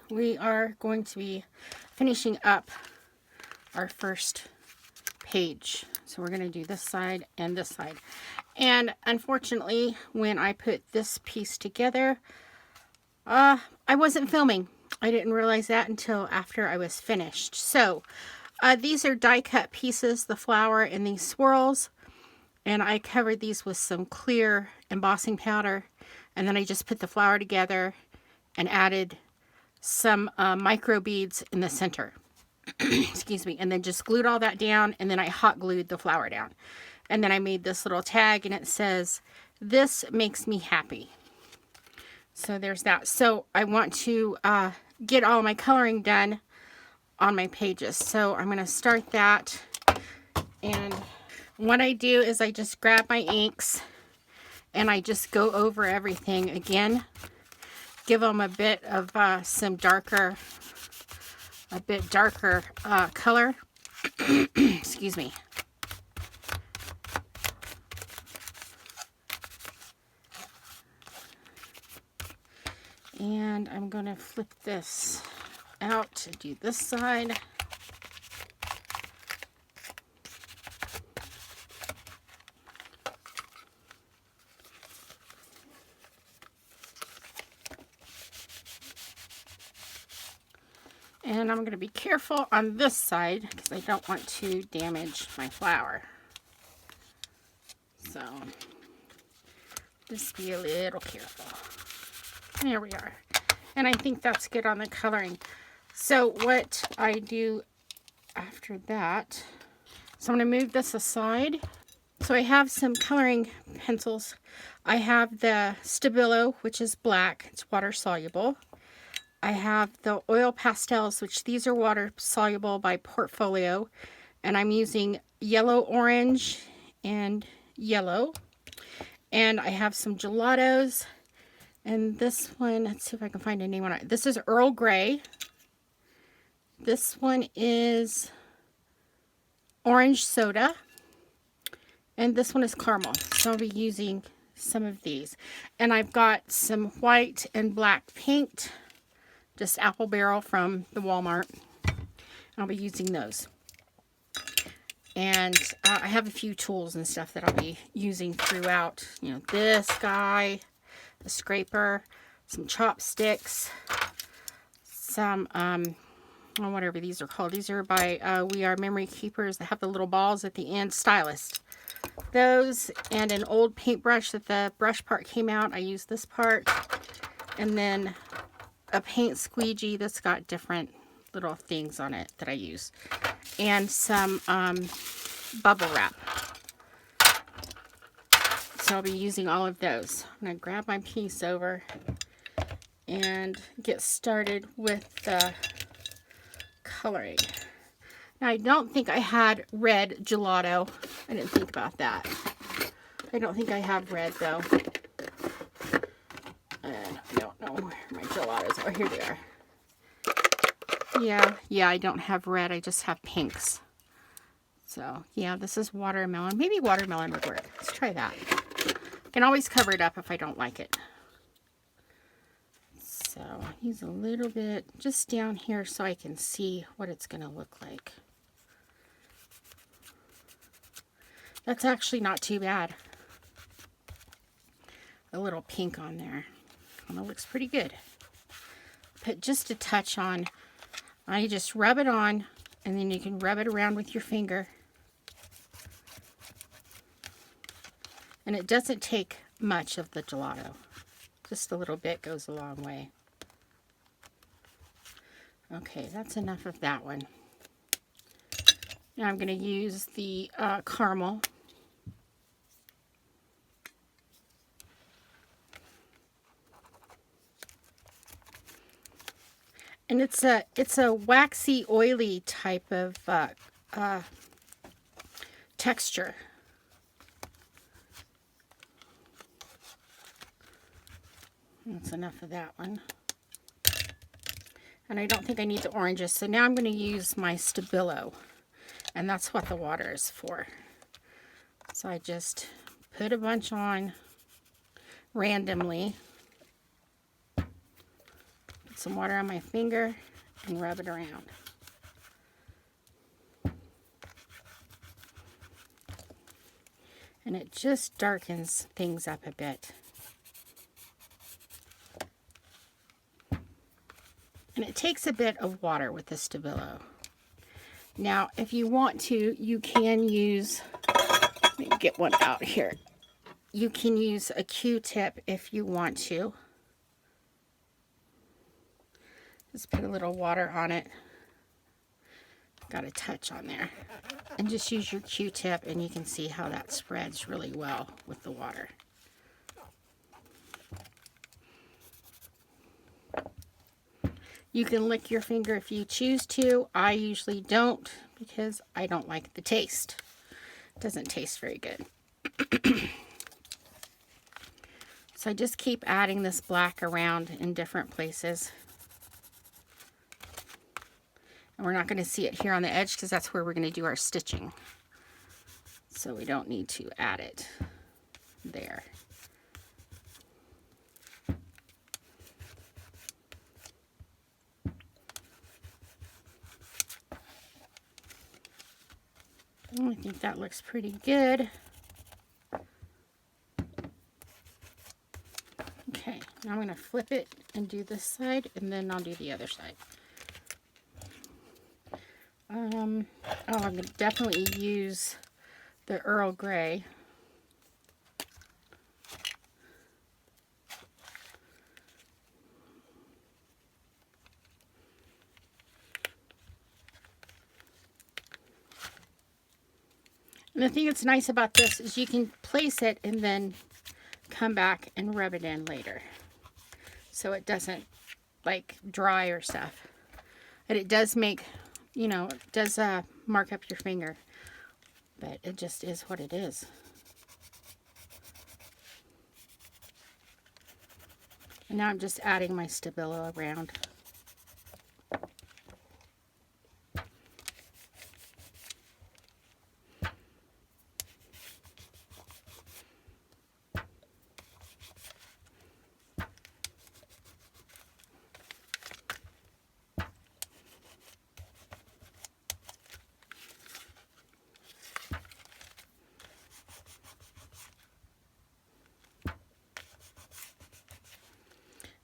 we are going to be finishing up our first page. So we're going to do this side and this side. And unfortunately, when I put this piece together, I wasn't filming. I didn't realize that until after I was finished. So these are die cut pieces, the flower and these swirls. And I covered these with some clear embossing powder. And then I just put the flower together and added some micro beads in the center. Excuse me. And then just glued all that down. And then I hot glued the flower down. And then I made this little tag and it says, "This makes me happy." So there's that. So I want to get all my coloring done on my pages. So I'm going to start that. And what I do is I just grab my inks and I just go over everything again. Give them a bit of some darker, color. Excuse me. And I'm going to flip this out to do this side. And I'm going to be careful on this side because I don't want to damage my flower. So just be a little careful. There we are. And I think that's good on the coloring. So what I do after that, so I'm going to move this aside. So I have some coloring pencils. I have the Stabilo, which is black. It's water soluble. I have the oil pastels, which these are water soluble by Portfolio. And I'm using yellow, orange, and yellow. And I have some gelatos. And this one, let's see if I can find a name on it. This is Earl Grey. This one is orange soda. And this one is caramel. So I'll be using some of these. And I've got some white and black paint. Just apple barrel from the Walmart. I'll be using those. And I have a few tools and stuff that I'll be using throughout. You know, this guy, a scraper, some chopsticks, some, whatever these are called. These are by We Are Memory Keepers that have the little balls at the end. Stylist. Those, and an old paintbrush that the brush part came out. I used this part. And then a paint squeegee that's got different little things on it that I use. And some bubble wrap. So I'll be using all of those. I'm going to grab my piece over and get started with the coloring. Now I don't think I had red gelato. I didn't think about that. I don't think I have red though. I don't know where my gelatos are. Here they are. Yeah, I don't have red. I just have pinks. So, yeah, this is watermelon. Maybe watermelon would work. Let's try that. I can always cover it up if I don't like it. So, use a little bit just down here so I can see what it's going to look like. That's actually not too bad. A little pink on there. And it looks pretty good. Put just a touch on. I just rub it on, and then you can rub it around with your finger. And it doesn't take much of the gelato. Just a little bit goes a long way. Okay, that's enough of that one. Now I'm going to use the caramel. And it's a waxy, oily type of texture. That's enough of that one. And I don't think I need the oranges. So now I'm going to use my Stabilo. And that's what the water is for. So I just put a bunch on randomly. Put some water on my finger and rub it around. And it just darkens things up a bit. And it takes a bit of water with the Stabilo. Now, if you want to, you can use, let me get one out here. You can use a Q-tip if you want to. Just put a little water on it. Got a touch on there. And just use your Q-tip and you can see how that spreads really well with the water. You can lick your finger if you choose to. I usually don't because I don't like the taste. It doesn't taste very good. So I just keep adding this black around in different places. And we're not going to see it here on the edge because that's where we're going to do our stitching. So we don't need to add it there. I think that looks pretty good. Okay, now I'm going to flip it and do this side, and then I'll do the other side. I'm going to definitely use the Earl Grey. And the thing that's nice about this is you can place it and then come back and rub it in later. So it doesn't like dry or stuff. And it does make, you know, it does mark up your finger. But it just is what it is. And now I'm just adding my Stabilo around.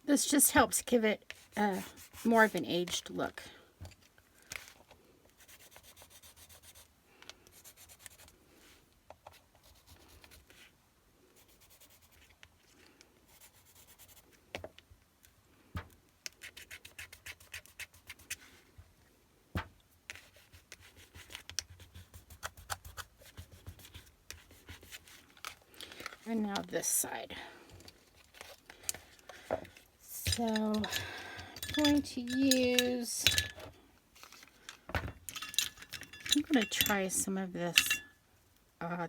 This just helps give it more of an aged look. And now this side. So I'm going to use, I'm going to try some of this,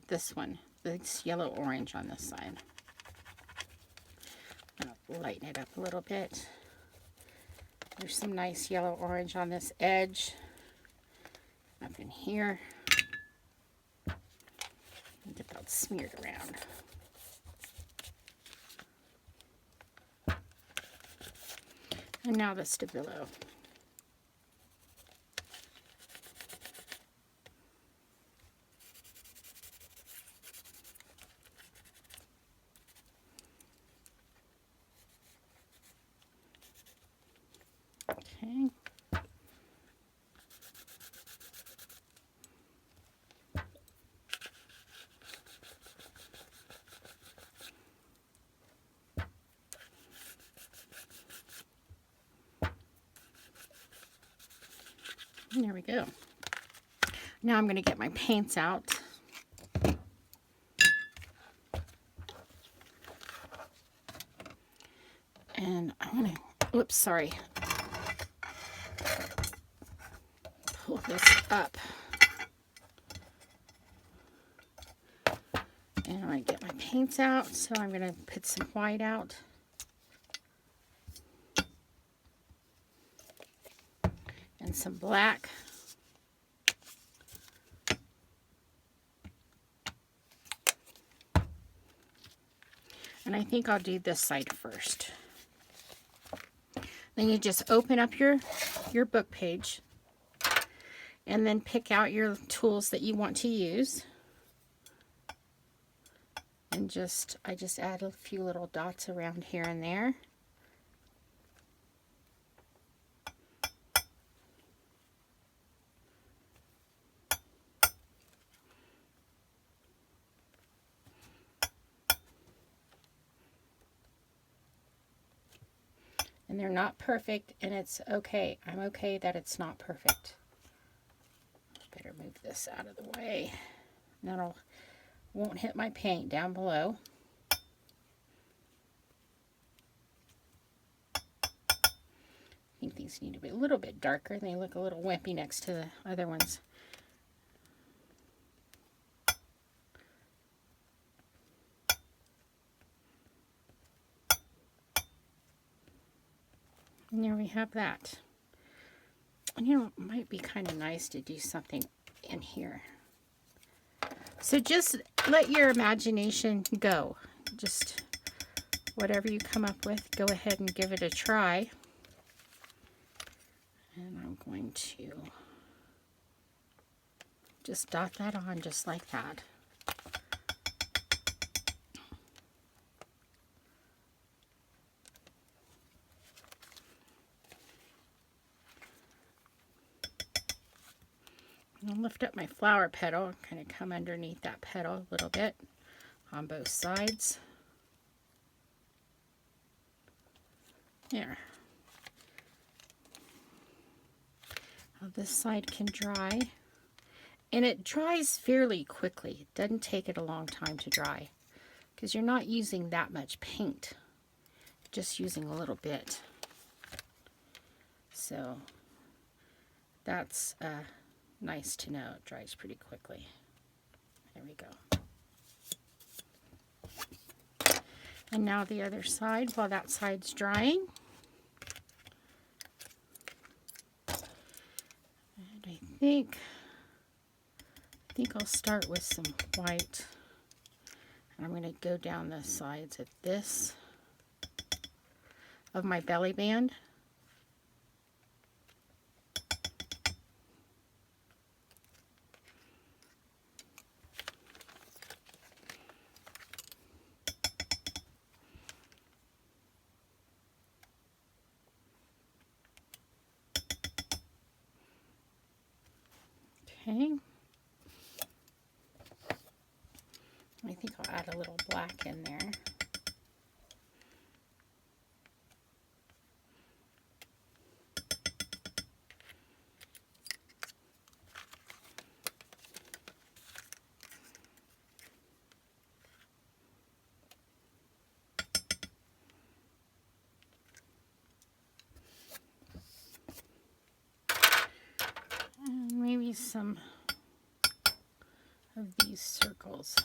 this one, this yellow orange on this side. I'll lighten it up a little bit. There's some nice yellow orange on this edge, up in here. Get that smeared around. And now the Stabilo. Okay. There we go. Now I'm going to get my paints out. And I'm going to, oops, sorry. Pull this up. And I'm going to get my paints out. So I'm going to put some white out. And some black. And I think I'll do this side first. Then you just open up your book page and then pick out your tools that you want to use. And I just add a few little dots around here and there. And they're not perfect, and it's okay. I'm okay that it's not perfect. Better move this out of the way. That'll won't hit my paint down below. I think these need to be a little bit darker. They look a little wimpy next to the other ones. And there we have that. And you know, it might be kind of nice to do something in here. So just let your imagination go. Just whatever you come up with, go ahead and give it a try. And I'm going to just dot that on just like that. I'll lift up my flower petal and kind of come underneath that petal a little bit on both sides. There. Now this side can dry. And it dries fairly quickly. It doesn't take it a long time to dry because you're not using that much paint. Just using a little bit. So that's nice to know. It dries pretty quickly. There we go. And now the other side, while that side's drying. And I think I'll start with some white. And I'm going to go down the sides of this, of my belly band. Okay. I think I'll add a little black in there. And maybe some of these circles.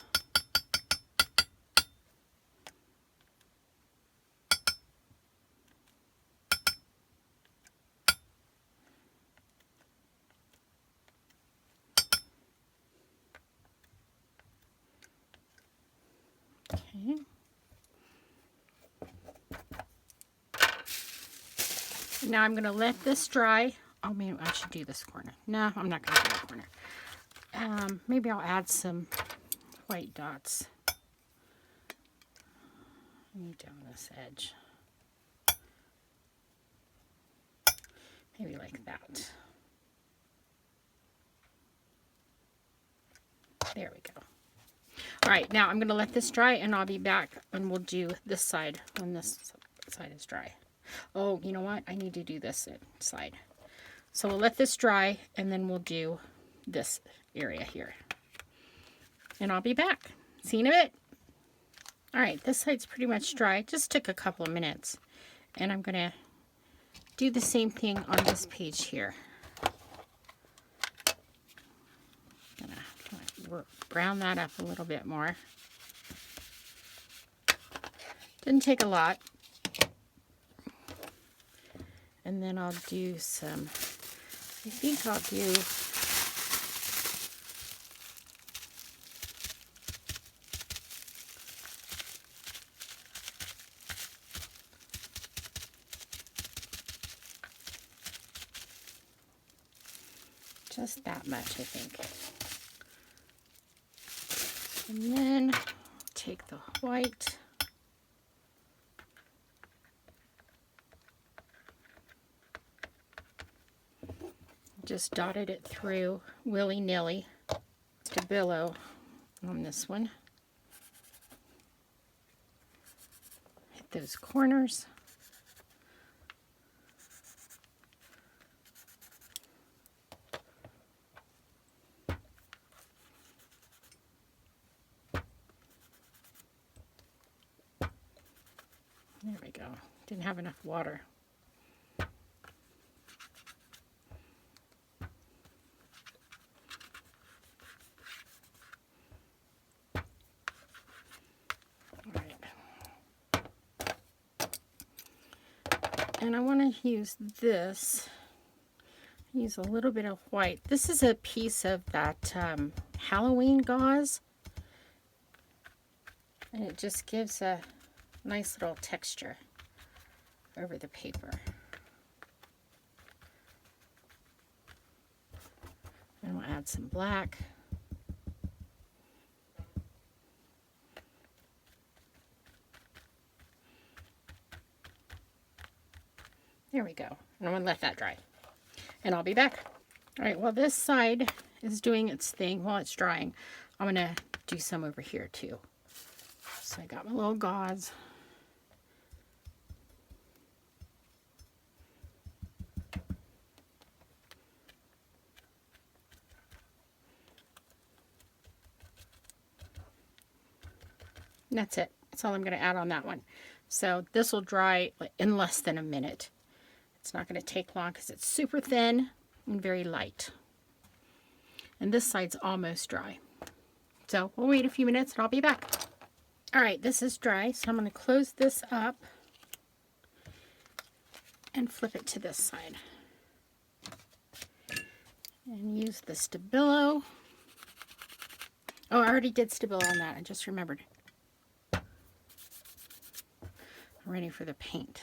Okay. Now I'm going to let this dry. Oh, maybe I should do this corner. No, I'm not going to do that corner. Maybe I'll add some white dots. Down this edge. Maybe like that. There we go. All right, now I'm going to let this dry and I'll be back and we'll do this side when this side is dry. Oh, you know what? I need to do this side. So we'll let this dry and then we'll do this area here. And I'll be back. See you in a bit. All right, this side's pretty much dry. Just took a couple of minutes. And I'm going to do the same thing on this page here. Brown that up a little bit more. Didn't take a lot. And then I'll do some, I think I'll do Just that much, I think. And then take the white. Just dotted it through willy-nilly. Stabilo on this one. Hit those corners. There we go. Didn't have enough water. And I want to use this, use a little bit of white. This is a piece of that Halloween gauze, and it just gives a nice little texture over the paper. And we'll add some black. There we go. And I'm going to let that dry. And I'll be back. All right, well, this side is doing its thing while it's drying. I'm going to do some over here too. So I got my little gauze. And that's it. That's all I'm going to add on that one. So this will dry in less than a minute. It's not going to take long because it's super thin and very light. And this side's almost dry. So we'll wait a few minutes and I'll be back. All right, this is dry, so I'm going to close this up and flip it to this side. And use the Stabilo. Oh, I already did Stabilo on that. I just remembered. I'm ready for the paint.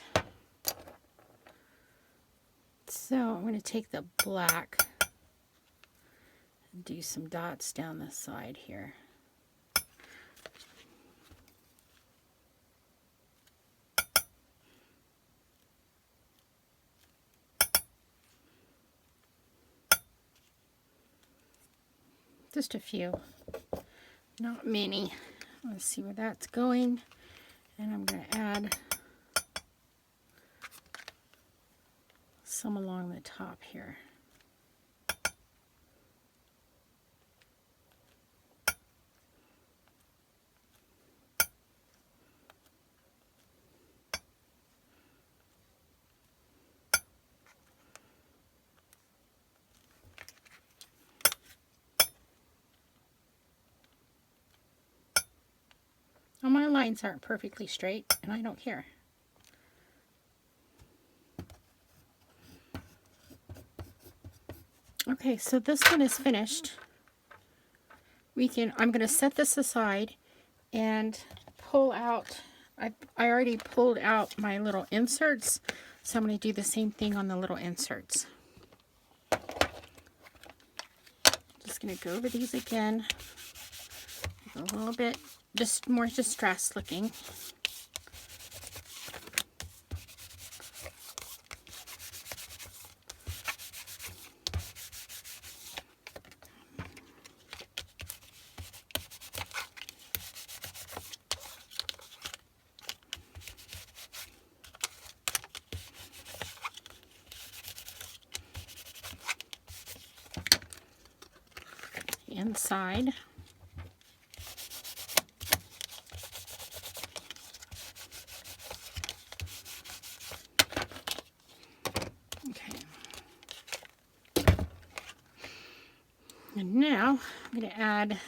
So I'm going to take the black and do some dots down the side here. Just a few, not many. Let's see where that's going. And I'm going to add some along the top here. Well, my lines aren't perfectly straight, and I don't care. Okay, so this one is finished. I'm going to set this aside and pull out. I already pulled out my little inserts, so I'm going to do the same thing on the little inserts. Just going to go over these again. A little bit just more distressed looking. Inside. Okay. And now I'm going to add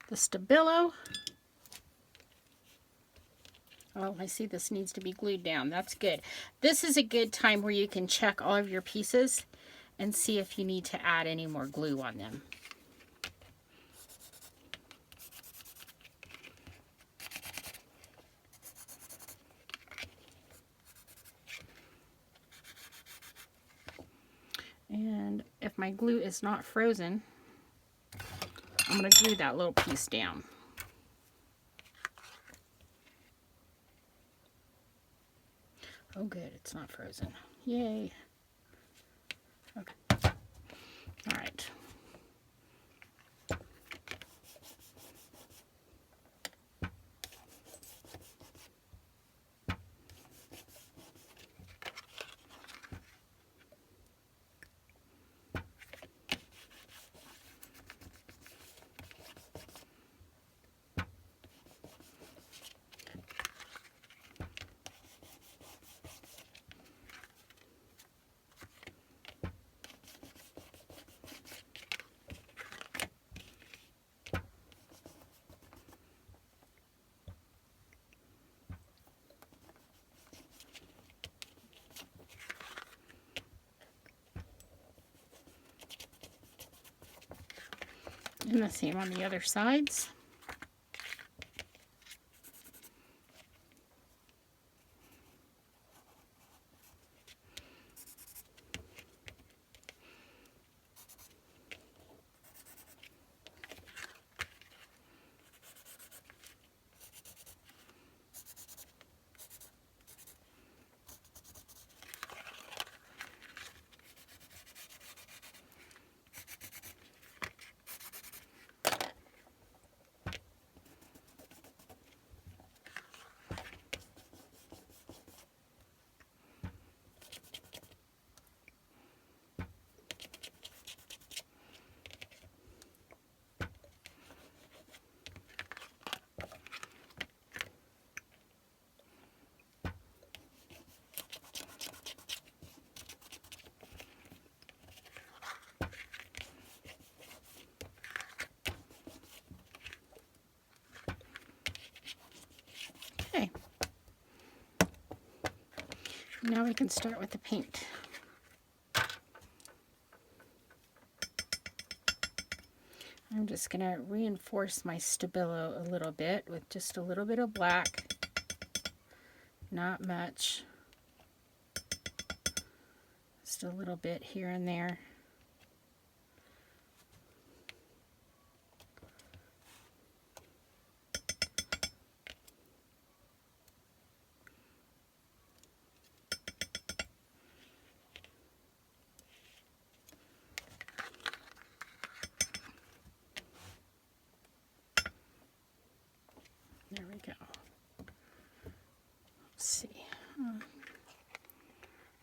the Stabilo. Oh, I see this needs to be glued down. That's good. This is a good time where you can check all of your pieces and see if you need to add any more glue on them. And And if my glue is not frozen, I'm going to glue that little piece down. Oh good, it's not frozen. Yay. Okay. All right. And the same on the other sides. Okay. Now we can start with the paint. I'm just going to reinforce my Stabilo a little bit with just a little bit of black. Not much. Just a little bit here and there. There we go. Let's see.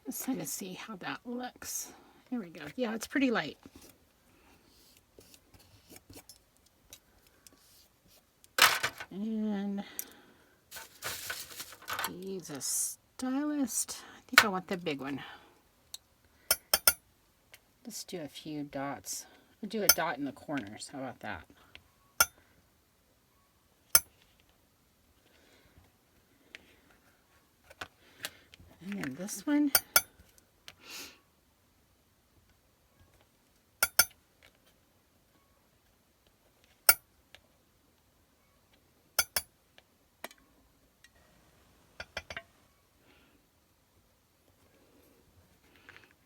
Let's kind of see how that looks. There we go. Yeah, it's pretty light. And use a stylist. I think I want the big one. Let's do a few dots. I'll do a dot in the corners. How about that? And then this one.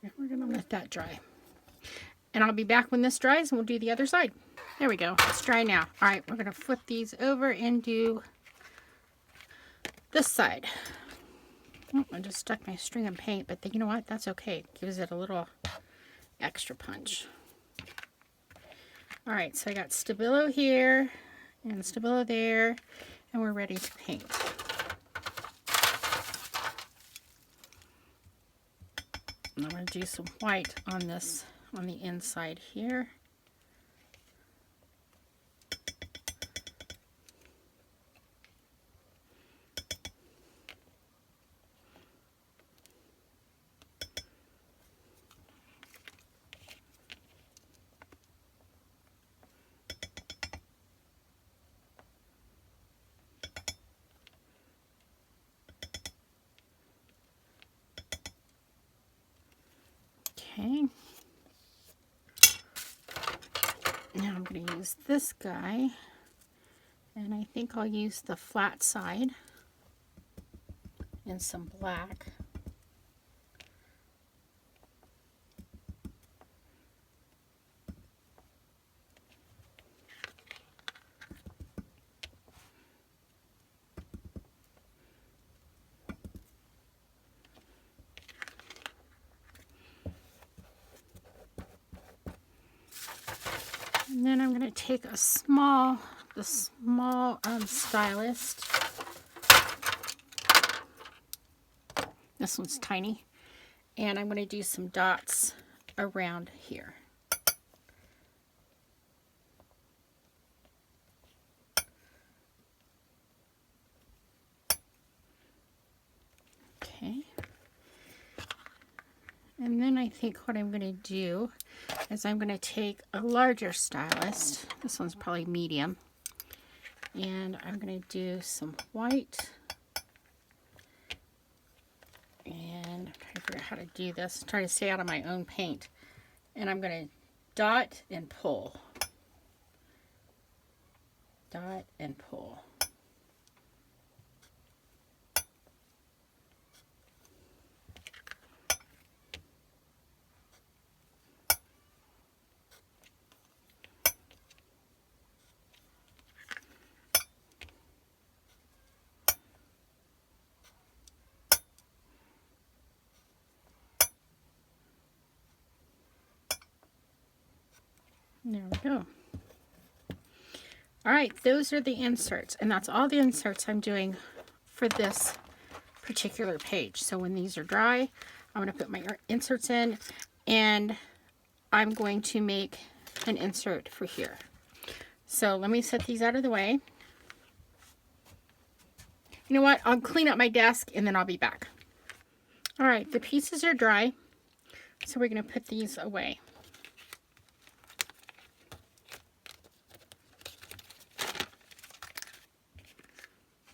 And we're going to let that dry. And I'll be back when this dries and we'll do the other side. There we go. It's dry now. All right, we're going to flip these over and do this side. Oh, I just stuck my string of paint, but you know what? That's okay. It gives it a little extra punch. All right, so I got Stabilo here and Stabilo there, and we're ready to paint. And I'm going to do some white on this, on the inside here. Okay. Now I'm going to use this guy, and I think I'll use the flat side and some black. And then I'm going to take the small stylist. This one's tiny. And I'm going to do some dots around here. Okay. And then I think what I'm going to do is I'm going to take a larger stylus. This one's probably medium. And I'm going to do some white. And I'm trying to figure out how to do this. Try to stay out of my own paint. And I'm going to dot and pull. Dot and pull. There we go. All right, those are the inserts, and that's all the inserts I'm doing for this particular page. So when these are dry, I'm going to put my inserts in, and I'm going to make an insert for here. So let me set these out of the way. You know what? I'll clean up my desk, and then I'll be back. All right, the pieces are dry, so we're going to put these away.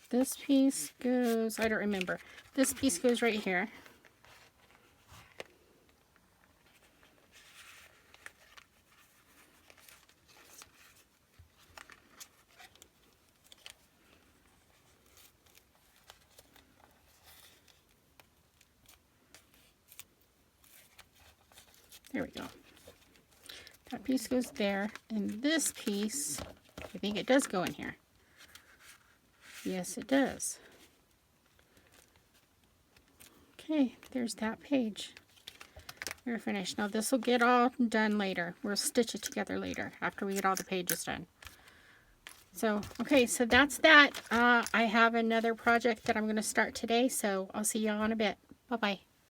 This piece goes, I don't remember. This piece goes right here. There we go. That piece goes there, and this piece, I think it does go in here. Yes, it does. Okay, there's that page. We're finished. Now this will get all done later. We'll stitch it together later after we get all the pages done. So, okay, so that's that. I have another project that I'm going to start today, so I'll see y'all in a bit. Bye-bye.